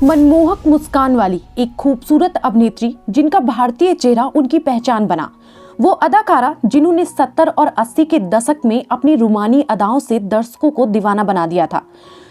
मनमोहक मुस्कान वाली एक खूबसूरत अभिनेत्री जिनका भारतीय चेहरा उनकी पहचान बना। वो अदाकारा जिन्होंने 70 और 80 के दशक में अपनी रूमानी अदाओं से दर्शकों को दीवाना बना दिया था,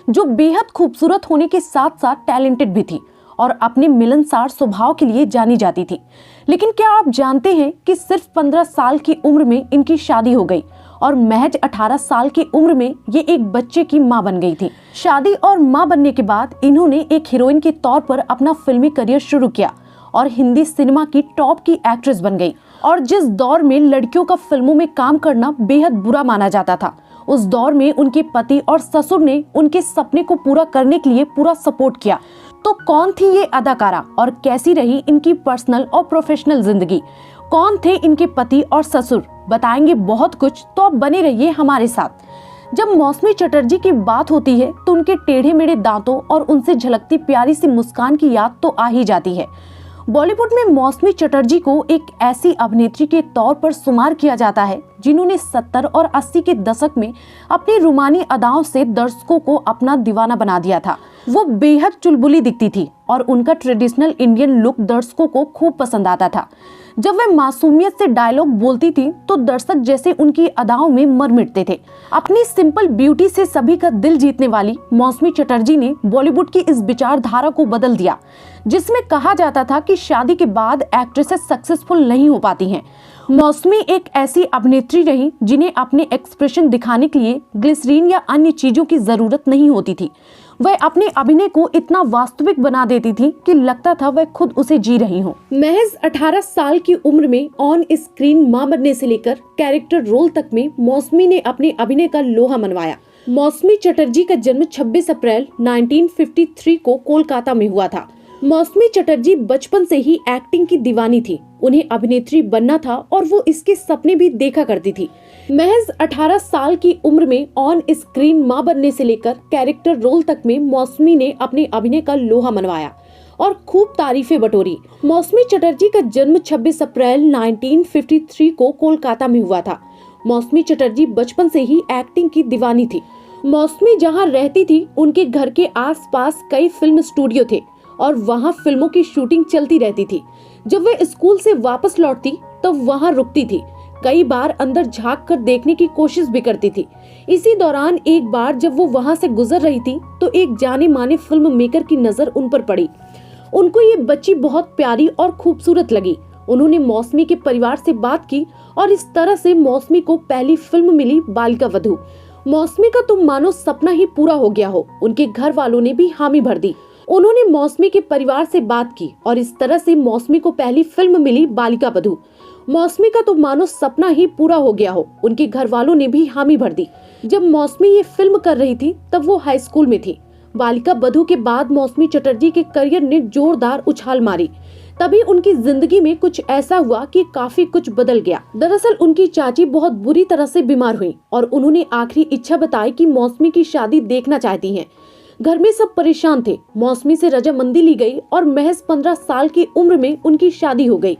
जो बेहद खूबसूरत होने के साथ साथ टैलेंटेड भी थी और अपने मिलनसार स्वभाव के लिए जानी जाती थी। लेकिन क्या आप जानते हैं कि सिर्फ 15 साल की उम्र में इनकी शादी हो गई और महज 18 साल की उम्र में ये एक बच्चे की मां बन गई थी। शादी और मां बनने के बाद इन्होंने एक हीरोइन के तौर पर अपना फिल्मी करियर शुरू किया और हिंदी सिनेमा की टॉप की एक्ट्रेस बन गई। और जिस दौर में लड़कियों का फिल्मों में काम करना बेहद बुरा माना जाता था, उस दौर में उनके पति और ससुर ने उनके सपने को पूरा करने के लिए पूरा सपोर्ट किया। तो कौन थी ये अदाकारा और कैसी रही इनकी पर्सनल और प्रोफेशनल जिंदगी? कौन थे इनके पति और ससुर? बताएंगे बहुत कुछ, तो आप बने रहिए हमारे साथ। जब मौसमी चटर्जी की बात होती है तो उनके टेढ़े मेढ़े दांतों और उनसे झलकती प्यारी सी मुस्कान की याद तो आ ही जाती है। बॉलीवुड में मौसमी चटर्जी को एक ऐसी अभिनेत्री के तौर पर शुमार किया जाता है जिन्होंने 70 और 80 के दशक में अपनी रूमानी अदाओं से दर्शकों को अपना दीवाना बना दिया था। वो बेहद चुलबुली दिखती थी और उनका ट्रेडिशनल इंडियन लुक दर्शकों को खूब पसंद आता था। जब वे मासूमियत से डायलॉग बोलती थी तो दर्शक जैसे उनकी अदाओं में मर मिटते थे। अपनी सिंपल ब्यूटी से सभी का दिल जीतने वाली मौसमी चटर्जी ने बॉलीवुड की इस विचारधारा को बदल दिया, जिसमें कहा जाता था कि शादी के बाद एक्ट्रेसेस सक्सेसफुल नहीं हो पाती हैं। मौसमी एक ऐसी अभिनेत्री रही जिन्हें अपने एक्सप्रेशन दिखाने के लिए ग्लिसरीन या अन्य चीजों की जरूरत नहीं होती थी। वह अपने अभिनय को इतना वास्तविक बना देती थी कि लगता था वह खुद उसे जी रही हो। महज 18 साल की उम्र में ऑन स्क्रीन मां बनने से लेकर कैरेक्टर रोल तक में मौसमी ने अपने अभिनय का लोहा मनवाया। मौसमी चटर्जी का जन्म 26 अप्रैल 1953 को कोलकाता में हुआ था। मौसमी चटर्जी बचपन से ही एक्टिंग की दीवानी थी। उन्हें अभिनेत्री बनना था और वो इसके सपने भी देखा करती थी। महज 18 साल की उम्र में ऑन स्क्रीन मां बनने से लेकर कैरेक्टर रोल तक में मौसमी ने अपने अभिनय का लोहा मनवाया और खूब तारीफें बटोरी। मौसमी चटर्जी का जन्म 26 अप्रैल 1953 को कोलकाता में हुआ था। मौसमी चटर्जी बचपन से ही एक्टिंग की दीवानी थी। मौसमी जहाँ रहती थी उनके घर के आसपास कई फिल्म स्टूडियो थे और वहाँ फिल्मों की शूटिंग चलती रहती थी। जब वे स्कूल से वापस लौटती तब वहाँ रुकती थी। कई बार अंदर झांक कर देखने की कोशिश भी करती थी। इसी दौरान एक बार जब वो वहाँ से गुजर रही थी तो एक जाने माने फिल्म मेकर की नजर उन पर पड़ी। उनको ये बच्ची बहुत प्यारी और खूबसूरत लगी। उन्होंने मौसमी के परिवार से बात की और इस तरह से मौसमी को पहली फिल्म मिली बालिका वधू। मौसमी का तुम मानो सपना ही पूरा हो गया हो। उनके घर वालों ने भी हामी भर दी। उन्होंने मौसमी के परिवार से बात की और इस तरह से मौसमी को पहली फिल्म मिली बालिका वधू। मौसमी का तो मानो सपना ही पूरा हो गया हो। उनके घर वालों ने भी हामी भर दी। जब मौसमी ये फिल्म कर रही थी तब वो हाई स्कूल में थी। बालिका वधू के बाद मौसमी चटर्जी के करियर ने जोरदार उछाल मारी। तभी उनकी जिंदगी में कुछ ऐसा हुआ कि काफी कुछ बदल गया। दरअसल उनकी चाची बहुत बुरी तरह से बीमार हुई और उन्होंने आखिरी इच्छा बताई कि मौसमी की शादी देखना चाहती हैं। घर में सब परेशान थे। मौसमी से रजामंदी ली गई और महज 15 साल की उम्र में उनकी शादी हो गई।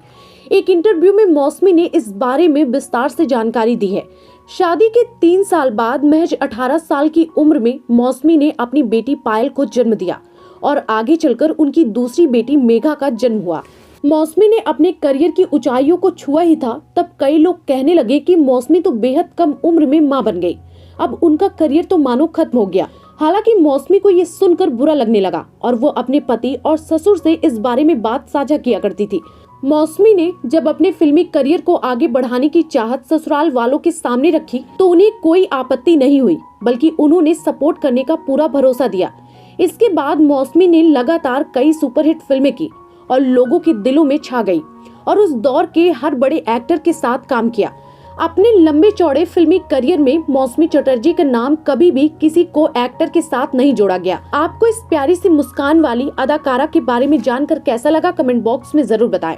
एक इंटरव्यू में मौसमी ने इस बारे में विस्तार से जानकारी दी है। शादी के 3 साल बाद महज 18 साल की उम्र में मौसमी ने अपनी बेटी पायल को जन्म दिया और आगे चलकर उनकी दूसरी बेटी मेघा का जन्म हुआ। मौसमी ने अपने करियर की ऊंचाइयों को छुआ ही था तब कई लोग कहने लगे कि मौसमी तो बेहद कम उम्र में मां बन गई, अब उनका करियर तो मानो खत्म हो गया। हालांकि मौसमी को ये सुनकर बुरा लगने लगा और वो अपने पति और ससुर से इस बारे में बात साझा किया करती थी। मौसमी ने जब अपने फिल्मी करियर को आगे बढ़ाने की चाहत ससुराल वालों के सामने रखी तो उन्हें कोई आपत्ति नहीं हुई, बल्कि उन्होंने सपोर्ट करने का पूरा भरोसा दिया। इसके बाद मौसमी ने लगातार कई सुपरहिट फिल्में की और लोगों के दिलों में छा गई और उस दौर के हर बड़े एक्टर के साथ काम किया। अपने लंबे चौड़े फिल्मी करियर में मौसमी चटर्जी का नाम कभी भी किसी को एक्टर के साथ नहीं जोड़ा गया। आपको इस प्यारी सी मुस्कान वाली अदाकारा के बारे में जानकर कैसा लगा, कमेंट बॉक्स में जरूर बताएं।